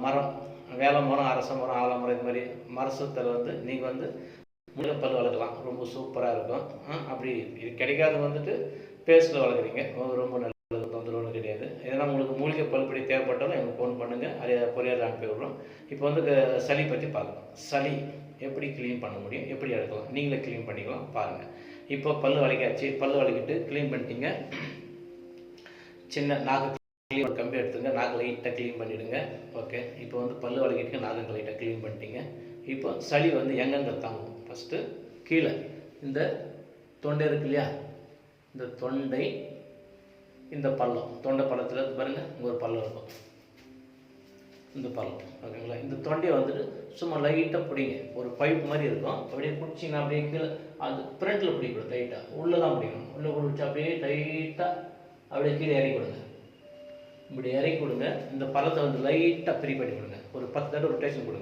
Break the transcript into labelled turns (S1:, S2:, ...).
S1: மரம், வேல மரம், அரச மரம், ஆலமரம், இது மாதிரி மரத்தில் வந்து நீங்கள் வந்து முழுக்க பல் வளர்க்கலாம். ரொம்ப சூப்பராக இருக்கும். அப்படி இது கிடைக்காது வந்துட்டு பேஸ்ட்டில் வளர்க்குறீங்க, ரொம்ப நல்லது, தொந்தரவு கிடையாது. ஏன்னா உங்களுக்கு மூலிகை பல்படி தேவைப்பட்டாலும் எனக்கு ஃபோன் பண்ணுங்கள், அதை கொரியரில் அனுப்பி விடுறோம். இப்போ வந்து சளி பற்றி பார்க்கலாம். சளி எப்படி க்ளீன் பண்ண முடியும், எப்படி எடுக்கலாம், நீங்களே க்ளீன் பண்ணிக்கலாம் பாருங்கள். இப்போ பல் வளைக்காச்சு, பல் வளைக்கிட்டு க்ளீன் பண்ணிட்டீங்க. சின்ன நாக்கு க்ளீன் கம்பி எடுத்துங்க, நாக்கு லைட்டாக க்ளீன் பண்ணிவிடுங்க. ஓகே, இப்போ வந்து பல் வளைக்கிட்டு நாக்கு லைட்டாக க்ளீன் பண்ணிட்டீங்க. இப்போ சளி வந்து எங்கெங்கே தாங்கும்? ஃபஸ்ட்டு கீழே இந்த தொண்டை இருக்கு இல்லையா, இந்த தொண்டை, இந்த பள்ளம், தொண்டை பள்ளத்தில் பாருங்கள் இங்கே ஒரு பள்ளம் இருக்கும், இந்த பள்ளம். ஓகேங்களா? இந்த தொண்டையை வந்துட்டு சும்மா லைட்டாக பிடிங்க. ஒரு பைப் மாதிரி இருக்கும், அப்படியே பிடிச்சிங்கன்னா அப்படியே கீழே அது ஃப்ரண்ட்டில் பிடிக்கணும், டைட்டாக உள்ளே தான் பிடிக்கணும். உள்ளே பிடிச்சி அப்படியே டைட்டாக அப்படியே கீழே இறக்கி கொடுங்க. இப்படி இறக்கி கொடுங்க. இந்த பழத்தை வந்து லைட்டாக ஃப்ரீ பண்ணி கொடுங்க. ஒரு 10 தடவை ரொட்டேஷன் கொடுங்க.